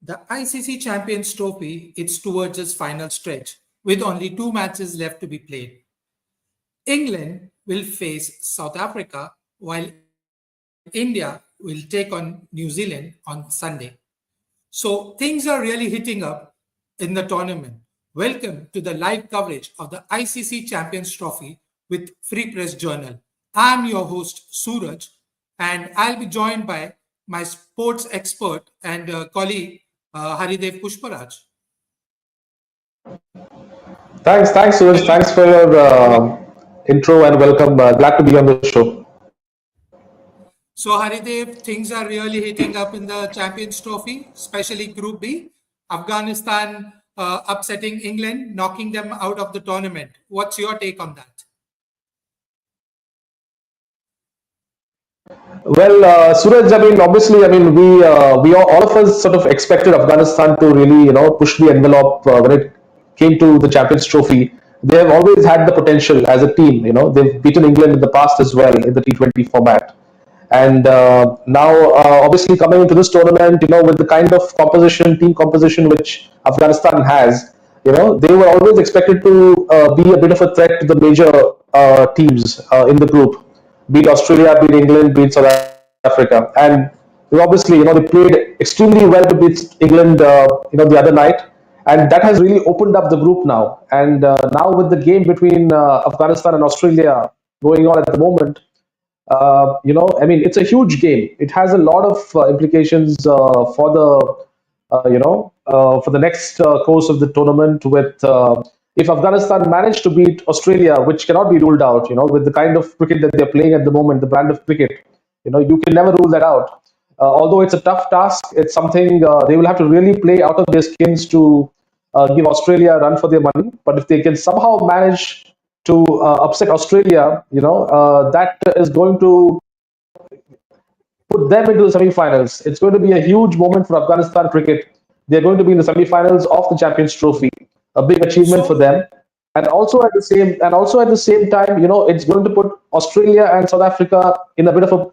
The ICC Champions Trophy is towards its final stretch, with only two matches left to be played. England will face South Africa, while India will take on New Zealand on Sunday. So things are really heating up in the tournament. Welcome to the live coverage of the ICC Champions Trophy with Free Press Journal. I'm your host Suraj, and I'll be joined by my sports expert and colleague Haridev Pushparaj. Thanks, Suraj. Thanks for your intro and welcome. Glad to be on the show. So Haridev, things are really heating up in the Champions Trophy, especially Group B. Afghanistan upsetting England, knocking them out of the tournament. What's your take on that? Well, Suraj, obviously, all of us sort of expected Afghanistan to really, push the envelope when it came to the Champions Trophy. They have always had the potential as a team. They've beaten England in the past as well in the T20 format. And now, obviously, coming into this tournament, with the kind of team composition which Afghanistan has, they were always expected to be a bit of a threat to the major teams in the group, beat Australia, beat England, beat South Africa, and obviously, they played extremely well to beat England, the other night, and that has really opened up the group now. And now with the game between Afghanistan and Australia going on at the moment, it's a huge game. It has a lot of implications for the next course of the tournament. With if Afghanistan managed to beat Australia, which cannot be ruled out, with the kind of cricket that they're playing at the moment, the brand of cricket, you can never rule that out. Although it's a tough task, it's something they will have to really play out of their skins to give Australia a run for their money. But if they can somehow manage to upset Australia, that is going to put them into the semi-finals. It's going to be a huge moment for Afghanistan cricket. They're going to be in the semi-finals of the Champions Trophy, a big achievement for them. And also at the same time, it's going to put Australia and South Africa in a bit of a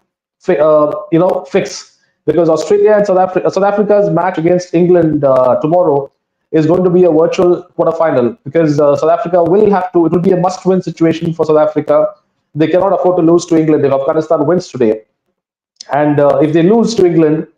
fix, because Australia and South Africa's match against England tomorrow is going to be a virtual quarterfinal, because South Africa will have to. It will be a must-win situation for South Africa. They cannot afford to lose to England if Afghanistan wins today, and if they lose to England,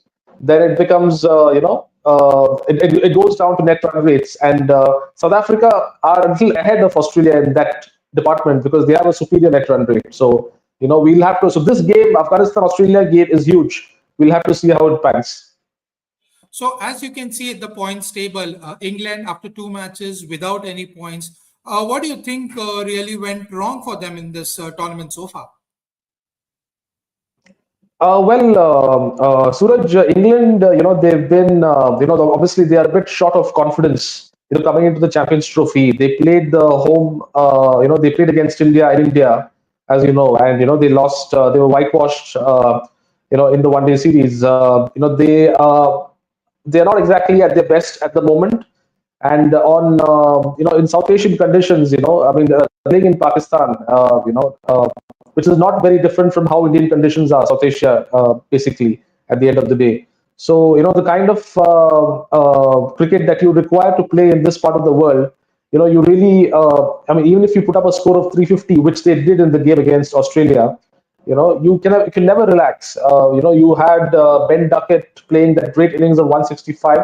then it becomes it goes down to net run rates, and South Africa are a little ahead of Australia in that department because they have a superior net run rate. So we'll have to. So this game, Afghanistan-Australia game, is huge. We'll have to see how it pans. So as you can see at the points table, England after two matches without any points. What do you think really went wrong for them in this tournament so far? Suraj, England, they've been, obviously they are a bit short of confidence, coming into the Champions Trophy. They played the home, they played against India in India, as you know, and, they lost, they were whitewashed, in the one-day series. They're not exactly at their best at the moment. And in South Asian conditions, playing in Pakistan, which is not very different from how Indian conditions are, South Asia, basically, at the end of the day. So, the kind of cricket that you require to play in this part of the world, you really, even if you put up a score of 350, which they did in the game against Australia, you can never relax. You had Ben Duckett playing that great innings of 165.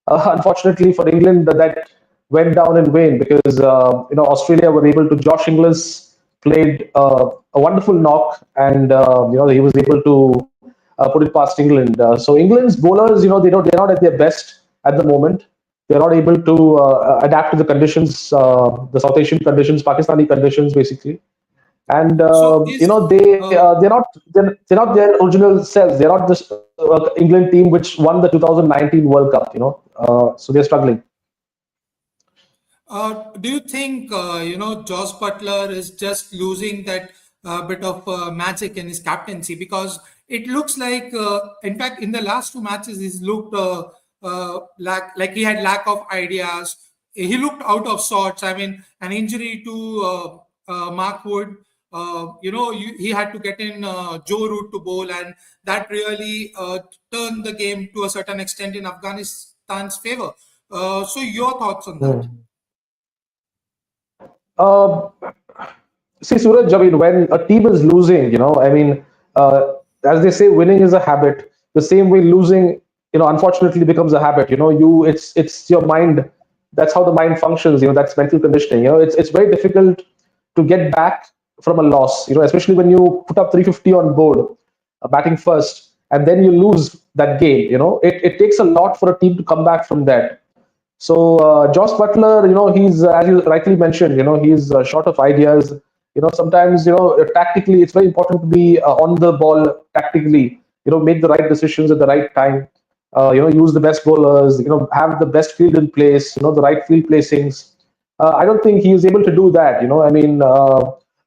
Unfortunately for England, that went down in vain because Australia were able to. Josh Inglis played a wonderful knock, and he was able to put it past England. So England's bowlers, they're not at their best at the moment. They're not able to adapt to the conditions, the South Asian conditions, Pakistani conditions, basically. And they're not their original selves. They're not this England team which won the 2019 World Cup. So they're struggling. Do you think Joss Butler is just losing that bit of magic in his captaincy? Because it looks like, in fact, in the last two matches, he's looked like he had lack of ideas. He looked out of sorts. An injury to Mark Wood. He had to get in Joe Root to bowl, and that really turned the game to a certain extent in Afghanistan Pakistan's favor. So your thoughts on that? Uh, See, Suraj, I mean, when a team is losing, uh, as they say, winning is a habit. The same way losing, unfortunately becomes a habit. It's your mind. That's how the mind functions. That's mental conditioning. It's very difficult to get back from a loss. Especially when you put up 350 on board, batting first, and then you lose that game. It takes a lot for a team to come back from that. So Josh Butler, he's as you rightly mentioned, he's short of ideas. Sometimes tactically, it's very important to be on the ball tactically. Make the right decisions at the right time. Use the best bowlers. Have the best field in place. The right field placings. I don't think he is able to do that.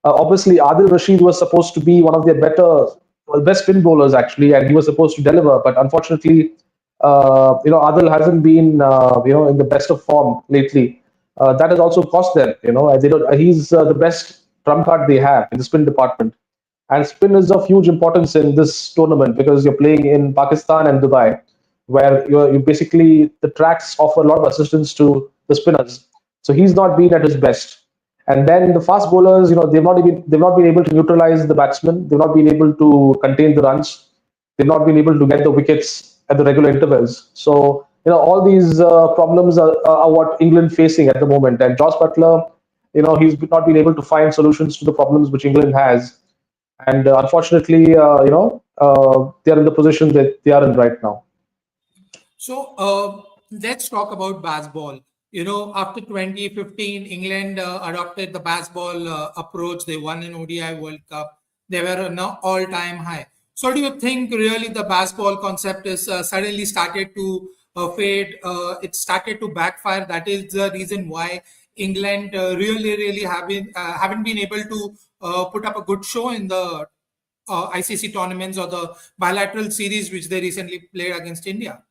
Obviously, Adil Rashid was supposed to be one of their best spin bowlers actually, and he was supposed to deliver. But unfortunately, Adil hasn't been, in the best of form lately. That has also cost them. They don't, he's the best trump card they have in the spin department. And spin is of huge importance in this tournament because you're playing in Pakistan and Dubai, where you basically the tracks offer a lot of assistance to the spinners. So he's not been at his best. And then the fast bowlers, they've not been able to neutralize the batsmen. They've not been able to contain the runs. They've not been able to get the wickets at the regular intervals. So all these problems are what England facing at the moment. And Josh Butler, he's not been able to find solutions to the problems which England has. And unfortunately, they are in the position that they are in right now. So let's talk about baseball. After 2015, England adopted the baseball approach. They won an ODI World Cup. They were an all-time high. So do you think really the baseball concept is suddenly started to fade? It started to backfire. That is the reason why England really haven't been able to put up a good show in the ICC tournaments or the bilateral series which they recently played against India.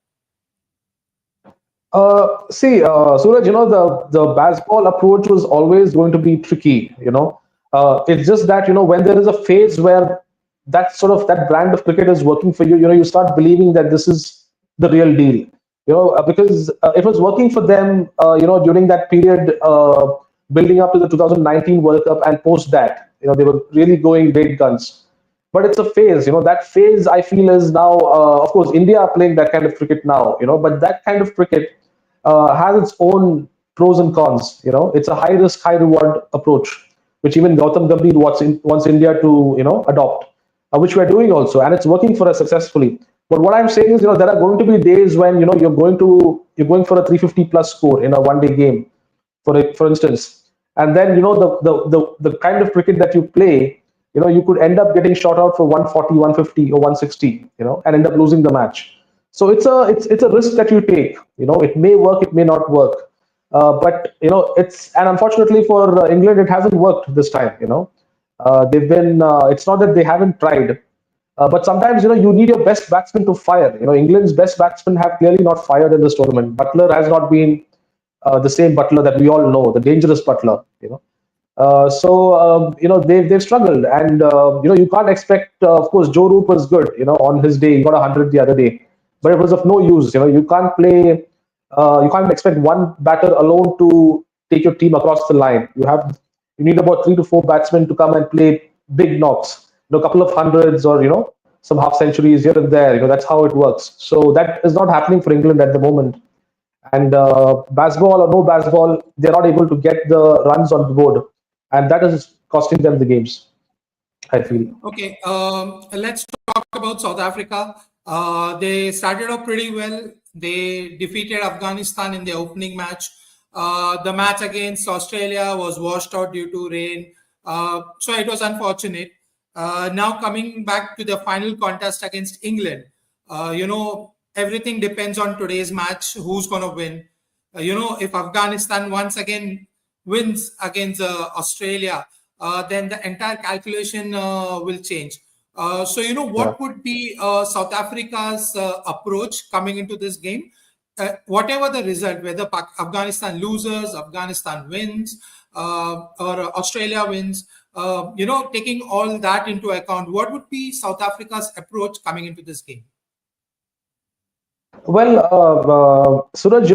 Suraj, the baseball approach was always going to be tricky. It's just that when there is a phase where that brand of cricket is working for you, you start believing that this is the real deal. Because it was working for them, during that period, building up to the 2019 World Cup and post that, they were really going great guns. But it's a phase. That phase I feel is now, of course, India are playing that kind of cricket now. But that kind of cricket has its own pros and cons. It's a high risk, high reward approach, which even Gautam Gambhir wants India to adopt, which we're doing also, and it's working for us successfully. But what I'm saying is, there are going to be days when you're going for a 350 plus score in a one-day game, for instance, and then the kind of cricket that you play, you could end up getting shot out for 140, 150, or 160, and end up losing the match. So it's a risk that you take. It may work, it may not work. But and unfortunately for England, it hasn't worked this time. They've been. It's not that they haven't tried, but sometimes you need your best batsman to fire. England's best batsmen have clearly not fired in this tournament. Butler has not been the same Butler that we all know, the dangerous Butler. They've struggled, and you can't expect. Of course, Joe Root was good. On his day, he got 100 the other day, but it was of no use. You can't play. You can't expect one batter alone to take your team across the line. You need about 3 to 4 batsmen to come and play big knocks. A couple of hundreds or some half centuries here and there. That's how it works. So that is not happening for England at the moment. And baseball or no baseball, they're not able to get the runs on the board, and that is costing them the games, I feel. Okay, let's talk about South Africa. They started off pretty well. They defeated Afghanistan in the opening match. The match against Australia was washed out due to rain. So it was unfortunate. Now coming back to the final contest against England, everything depends on today's match, who's going to win. If Afghanistan once again wins against Australia, then the entire calculation will change. Yeah. What would be South Africa's approach coming into this game? Whatever the result, whether Afghanistan loses, Afghanistan wins, or Australia wins, taking all that into account, what would be South Africa's approach coming into this game? Well, Suraj,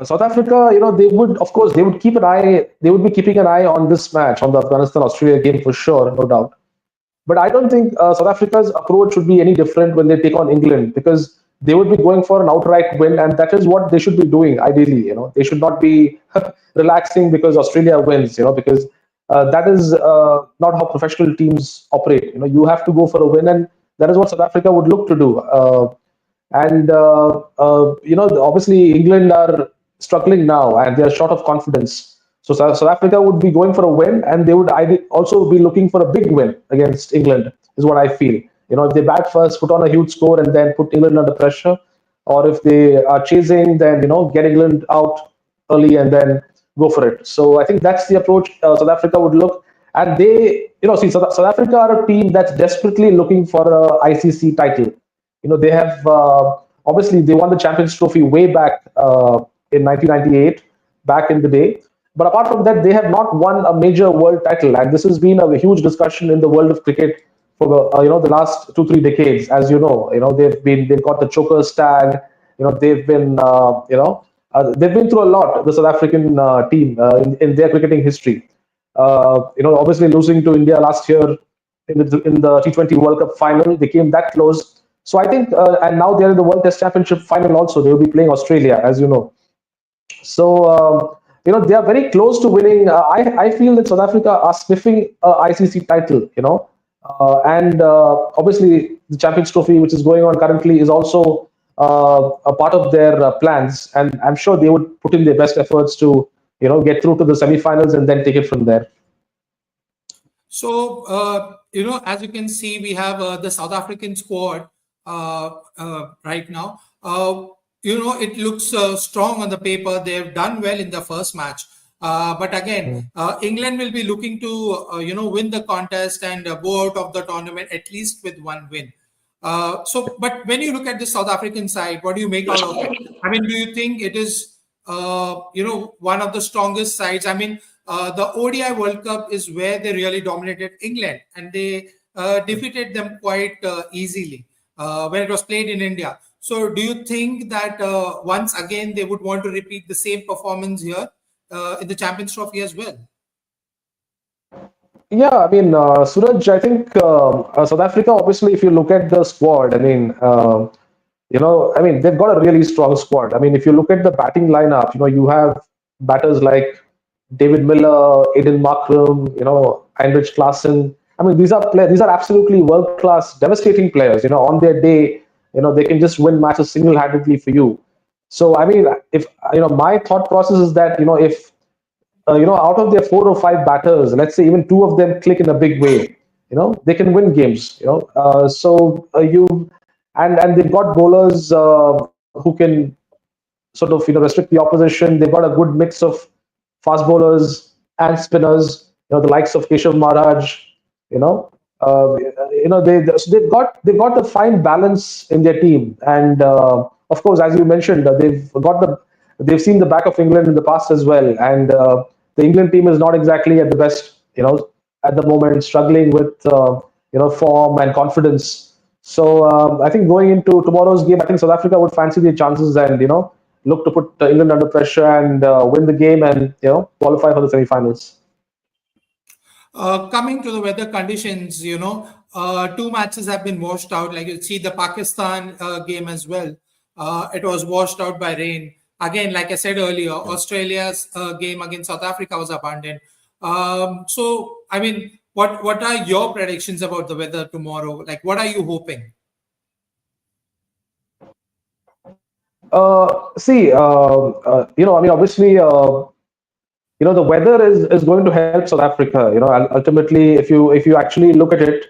South Africa, they would, of course, they would be keeping an eye on this match, on the Afghanistan-Australia game for sure, no doubt. But I don't think South Africa's approach should be any different when they take on England, because they would be going for an outright win, and that is what they should be doing ideally. They should not be relaxing because Australia wins. Because that is not how professional teams operate. You have to go for a win, and that is what South Africa would look to do. Obviously England are struggling now, and they are short of confidence. So South Africa would be going for a win, and they would also be looking for a big win against England, is what I feel. If they bat first, put on a huge score, and then put England under pressure, or if they are chasing, then get England out early and then go for it. So I think that's the approach South Africa would look. And they, see, South Africa are a team that's desperately looking for a ICC title. They have obviously they won the Champions Trophy way back in 1998, back in the day. But apart from that, they have not won a major world title, and this has been a huge discussion in the world of cricket for the last 2-3 decades. As they've got the Chokers tag. They've been through a lot. The South African team in their cricketing history. Obviously losing to India last year in the T20 World Cup final, they came that close. So I think, and now they're in the World Test Championship final also. They will be playing Australia, as you know. So they are very close to winning. I feel that South Africa are sniffing a ICC title. And obviously the Champions Trophy, which is going on currently, is also a part of their plans. And I'm sure they would put in their best efforts to get through to the semi-finals and then take it from there. So, as you can see, we have the South African squad right now. It looks strong on the paper. They've done well in the first match. But again, England will be looking to, win the contest and go out of the tournament at least with one win. But when you look at the South African side, what do you make out of it? I mean, do you think it is, one of the strongest sides? I mean, the ODI World Cup is where they really dominated England, and they defeated them quite easily when it was played in India. So, do you think that once again they would want to repeat the same performance here in the Champions Trophy as well? Yeah, I mean, Suraj, I think South Africa, obviously, if you look at the squad, they've got a really strong squad. I mean, if you look at the batting lineup, you have batters like David Miller, Aiden Markram, Heinrich Klaassen. I mean, these are absolutely world-class, devastating players. On their day, they can just win matches single-handedly for you. So, I mean, if my thought process is that if out of their 4 or 5 batters, let's say even 2 of them click in a big way, they can win games. And they've got bowlers who can sort of restrict the opposition. They've got a good mix of fast bowlers and spinners. The likes of Keshav Maharaj. You know, they've got the fine balance in their team, and of course, as you mentioned, they've seen the back of England in the past as well, and the England team is not exactly at the best, at the moment, struggling with form and confidence. So I think going into tomorrow's game, I think South Africa would fancy their chances and look to put England under pressure and win the game and qualify for the semi-finals. Coming to the weather conditions, 2 matches have been washed out. Like you see the Pakistan game as well. It was washed out by rain. Again, like I said earlier, Australia's game against South Africa was abandoned. So, I mean, what are your predictions about the weather tomorrow? Like, what are you hoping? Obviously, the weather is going to help South Africa. Ultimately, if you actually look at it,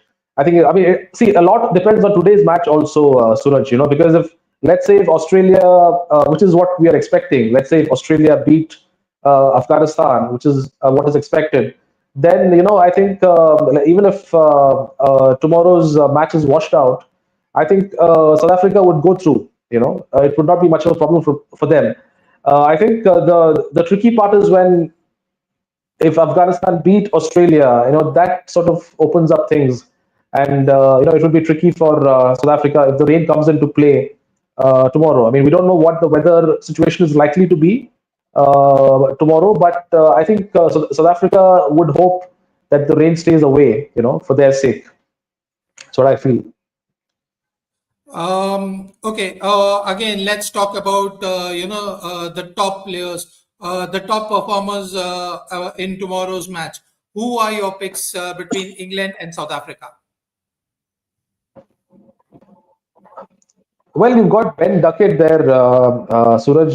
see, a lot depends on today's match also, Suraj. Because let's say if Australia, which is what we are expecting, let's say if Australia beat Afghanistan, which is what is expected, then I think even if tomorrow's match is washed out, I think South Africa would go through. It would not be much of a problem for them. I think the tricky part is when if Afghanistan beat Australia, that sort of opens up things, and it will be tricky for South Africa if the rain comes into play. tomorrow. I mean, we don't know what the weather situation is likely to be tomorrow, but I think South Africa would hope that the rain stays away, for their sake. That's what I feel. Okay. Again, let's talk about the top players, the top performers in tomorrow's match. Who are your picks between England and South Africa? Well, you've got Ben Duckett there, Suraj.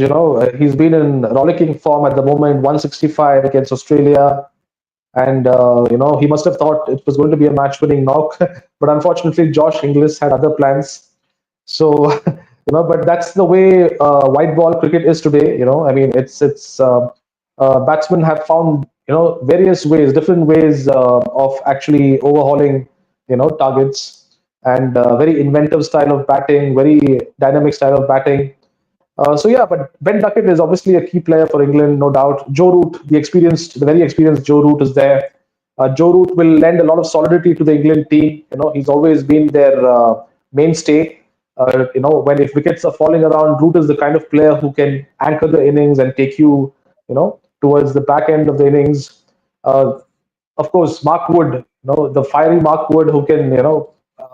He's been in rollicking form at the moment, 165 against Australia. And, he must have thought it was going to be a match winning knock. But unfortunately, Josh Inglis had other plans. So, but that's the way white ball cricket is today. I mean, it's batsmen have found, various ways, different ways of actually overhauling, targets and very inventive style of batting, very dynamic style of batting. So yeah, but Ben Duckett is obviously a key player for England, no doubt. Joe Root, the very experienced Joe Root is there. Joe Root will lend a lot of solidity to the England team. He's always been their mainstay. When if wickets are falling around, Root is the kind of player who can anchor the innings and take you, towards the back end of the innings. Uh, of course, Mark Wood, the fiery Mark Wood who can,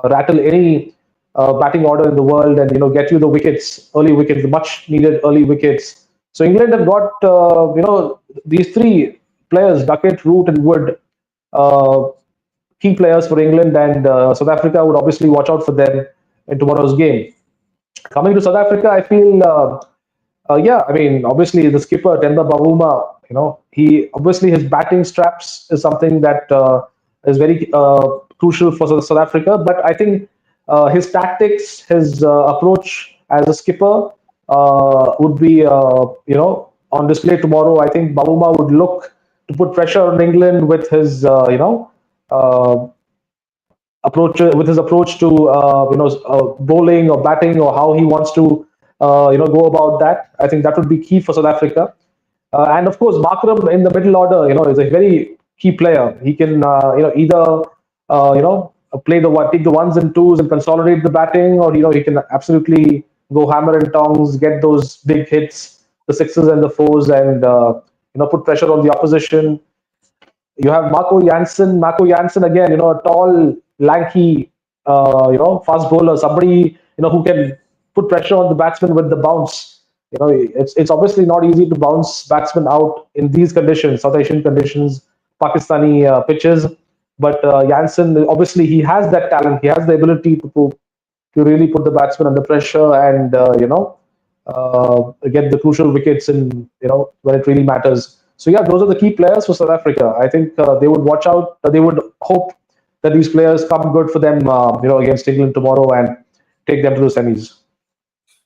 rattle any batting order in the world and get you the wickets, early wickets, the much needed early wickets. So England have got these three players, Duckett, Root, and Wood, uh, key players for England, and South Africa would obviously watch out for them in tomorrow's game. Coming to South Africa, I feel, yeah, I mean, obviously the skipper Temba Bavuma, he obviously his batting straps is something that is very crucial for South Africa. But I think his tactics, his approach as a skipper would be, on display tomorrow. I think Bavuma would look to put pressure on England with his, uh, approach to bowling or batting, or how he wants to go about that. I think that would be key for South Africa. And of course, Markram in the middle order, is a very key player. He can either take the ones and twos and consolidate the batting, or he can absolutely go hammer and tongs, get those big hits, the sixes and the fours, and put pressure on the opposition. You have Marco Jansen. Marco Jansen again, a tall, lanky, fast bowler. Somebody who can put pressure on the batsman with the bounce. It's obviously not easy to bounce batsmen out in these conditions, South Asian conditions, Pakistani pitches. But Jansen, obviously, he has that talent. He has the ability to really put the batsman under pressure and get the crucial wickets in when it really matters. So yeah, those are the key players for South Africa. I think they would watch out. They would hope that these players come good for them, against England tomorrow and take them to the semis.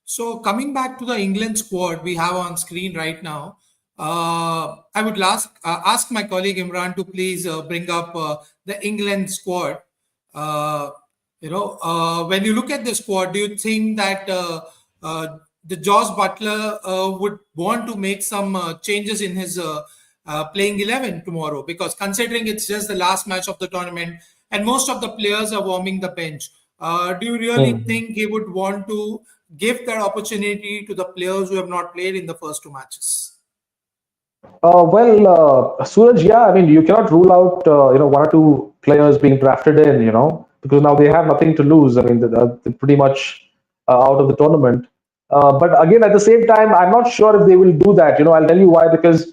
So coming back to the England squad we have on screen right now, I would ask my colleague Imran to please bring up the England squad. Uh, when you look at the squad, do you think that the Josh Butler would want to make some changes in his playing 11 tomorrow? Because considering it's just the last match of the tournament and most of the players are warming the bench, do you really Hmm. think he would want to give that opportunity to the players who have not played in the first two matches? Suraj, yeah, I mean, you cannot rule out, one or two players being drafted in, because now they have nothing to lose. I mean, they're pretty much out of the tournament. But again, at the same time, I'm not sure if they will do that. I'll tell you why. Because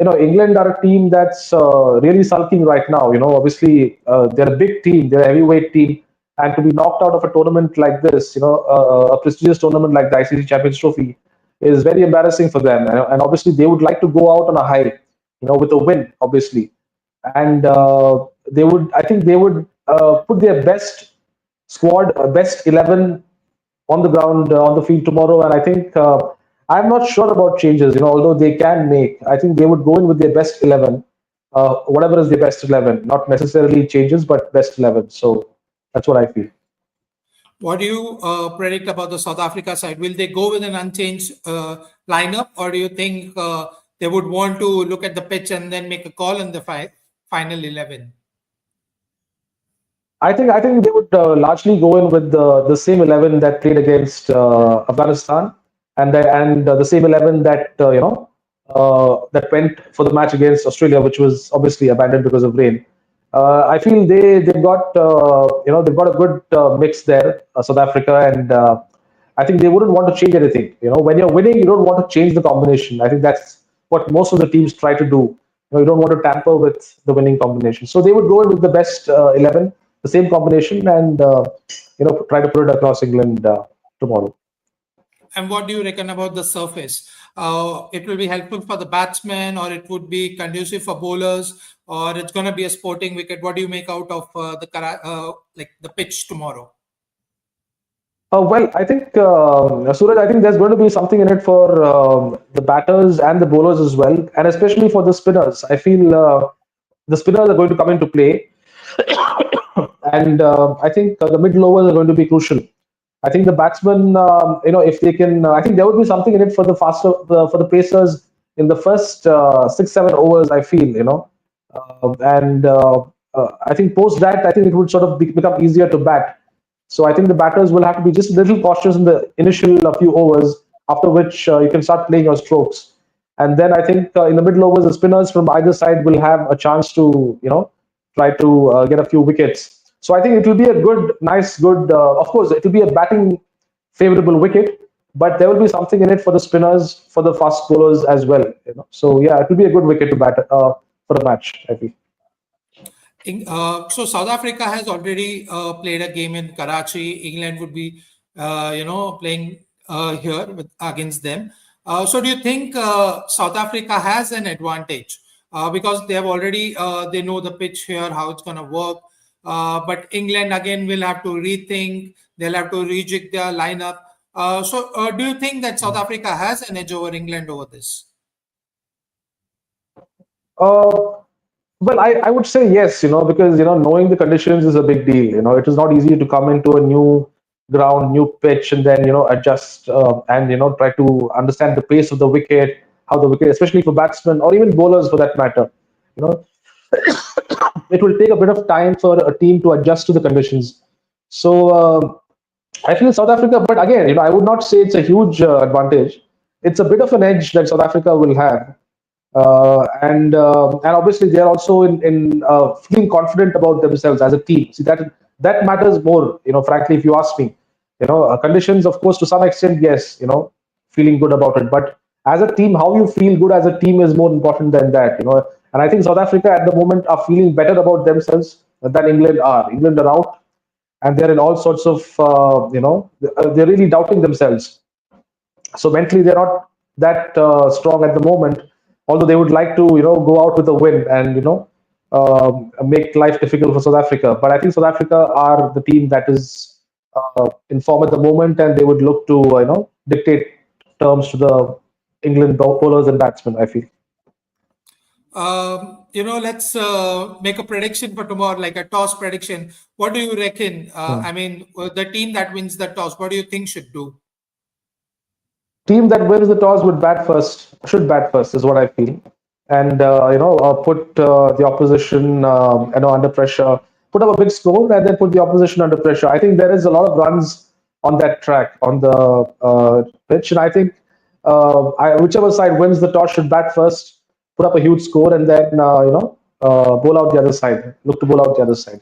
England are a team that's really sulking right now. Obviously, they're a big team, they're a heavyweight team, and to be knocked out of a tournament like this, a prestigious tournament like the ICC Champions Trophy, is very embarrassing for them. And obviously, they would like to go out on a high, with a win, obviously. And I think they would put their best squad, best 11 on the ground, on the field tomorrow. And I think I'm not sure about changes. Although they can make, I think they would go in with their best 11, whatever is their best 11, not necessarily changes, but best 11. So that's what I feel. What do you predict about the South Africa side? Will they go with an unchanged lineup, or do you think they would want to look at the pitch and then make a call on the final 11? I think they would largely go in with the same 11 that played against Afghanistan, and the same 11 that that went for the match against Australia, which was obviously abandoned because of rain. I feel they've got a good mix there, South Africa, and I think they wouldn't want to change anything. When you're winning, you don't want to change the combination. I think that's what most of the teams try to do. You don't want to tamper with the winning combination. So they would go in with the best 11, the same combination, and try to put it across England tomorrow. And what do you reckon about the surface? It will be helpful for the batsmen, or it would be conducive for bowlers, or it's going to be a sporting wicket. What do you make out of the pitch tomorrow? Well, I think Suraj, I think there's going to be something in it for the batters and the bowlers as well, and especially for the spinners. I feel the spinners are going to come into play, and I think the middle overs are going to be crucial. I think the batsmen, if they can, I think there would be something in it for the pacers in the first 6-7 overs. I feel, and I think post that, I think it would sort of become easier to bat. So I think the batters will have to be just a little cautious in the initial few overs, after which you can start playing your strokes. And then I think in the middle overs, the spinners from either side will have a chance to, try to get a few wickets. So I think it will be a good. Of course, it will be a batting favorable wicket, but there will be something in it for the spinners, for the fast bowlers as well. So yeah, it will be a good wicket to bat for the match, I feel. So South Africa has already played a game in Karachi. England would be, playing here against them. So do you think South Africa has an advantage because they have already they know the pitch here, how it's going to work? But England again will have to rethink. They'll have to rejig their lineup. So do you think that South Africa has an edge over England over this? Uh, Well, I would say yes, because knowing the conditions is a big deal. It is not easy to come into a new ground, new pitch, and then adjust and try to understand the pace of the wicket, how the wicket, especially for batsmen or even bowlers for that matter. You know, it will take a bit of time for a team to adjust to the conditions. So I feel South Africa, but again, I would not say it's a huge advantage. It's a bit of an edge that South Africa will have, and obviously they are also in feeling confident about themselves as a team. See, that matters more. Frankly, if you ask me, conditions, of course, to some extent, yes, feeling good about it, but as a team, how you feel good as a team is more important than that. And I think South Africa at the moment are feeling better about themselves than England are. England are out, and they're in all sorts of they're really doubting themselves. So mentally, they're not that strong at the moment. Although they would like to, go out with a win and make life difficult for South Africa. But I think South Africa are the team that is in form at the moment, and they would look to, dictate terms to the England bowlers and batsmen, I feel. Let's make a prediction for tomorrow, like a toss prediction. What do you reckon? I mean, the team that wins the toss, what do you think should do? Team that wins the toss should bat first, is what I feel, and put the opposition, under pressure, put up a big score, and then put the opposition under pressure. I think there is a lot of runs on that track on the pitch, and I think whichever side wins the toss should bat first, put up a huge score, and then bowl out the other side. Look to bowl out the other side.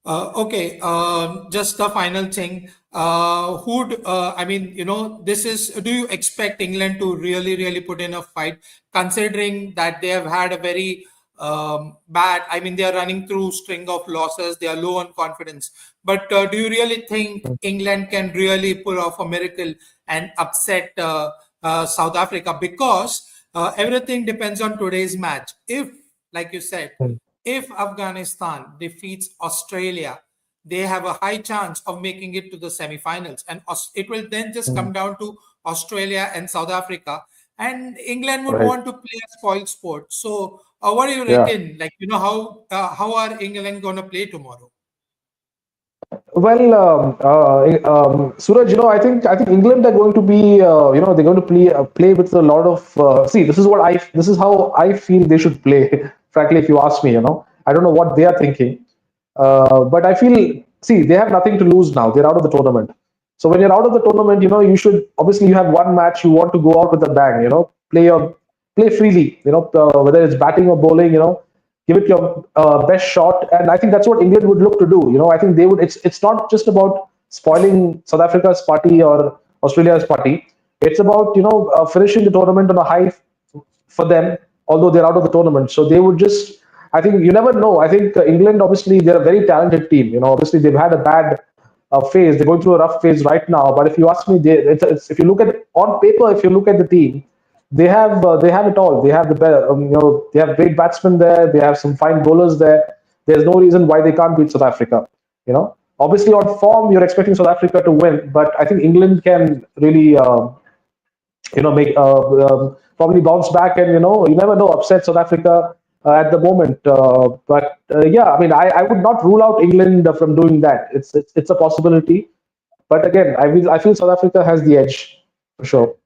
Okay, just the final thing. This is, do you expect England to really, really put in a fight, considering that they have had a very bad, they are running through string of losses, they are low on confidence. But do you really think England can really pull off a miracle and upset South Africa? Because everything depends on today's match. If, like you said, if Afghanistan defeats Australia, they have a high chance of making it to the semi-finals, and it will then just come down to Australia and South Africa, and England would want to play a spoiled sport. So what do you reckon? How are England going to play tomorrow? Well, Suraj, I think England are going to be, they're going to play with a lot of. See, this is how I feel they should play. Frankly, if you ask me, I don't know what they are thinking. But I feel, see, they have nothing to lose now. They're out of the tournament. So when you're out of the tournament, you should, obviously you have one match, you want to go out with a bang. Play freely. Whether it's batting or bowling, give it your best shot. And I think that's what England would look to do. I think they would. It's not just about spoiling South Africa's party or Australia's party. It's about finishing the tournament on a high for them, although they're out of the tournament. So they would just, I think you never know. I think England, obviously, they're a very talented team. Obviously, they've had a bad phase. They're going through a rough phase right now. But if you ask me, if you look at it on paper, if you look at the team, they have it all. They have they have great batsmen there. They have some fine bowlers there. There's no reason why they can't beat South Africa. Obviously on form, you're expecting South Africa to win, but I think England can really make probably bounce back, and you never know, upset South Africa at the moment. But yeah, I mean, I would not rule out England from doing that. It's a possibility, but again, I feel South Africa has the edge for sure.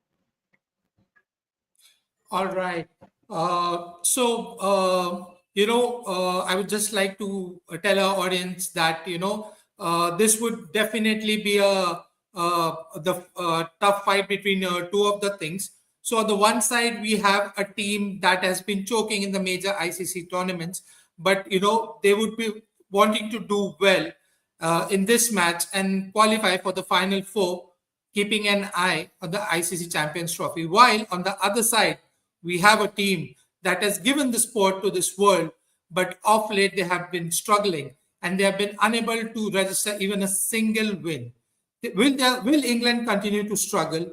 All right. I would just like to tell our audience that this would definitely be the tough fight between two of the things. So on the one side, we have a team that has been choking in the major ICC tournaments, but they would be wanting to do well in this match and qualify for the final four, keeping an eye on the ICC Champions Trophy. While on the other side, we have a team that has given the sport to this world, but of late they have been struggling and they have been unable to register even a single win. Will England continue to struggle,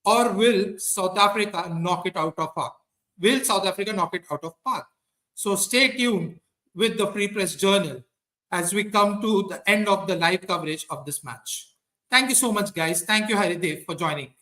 or will South Africa knock it out of park? Will South Africa knock it out of park? So stay tuned with the Free Press Journal as we come to the end of the live coverage of this match. Thank you so much, guys. Thank you, Haridev, for joining.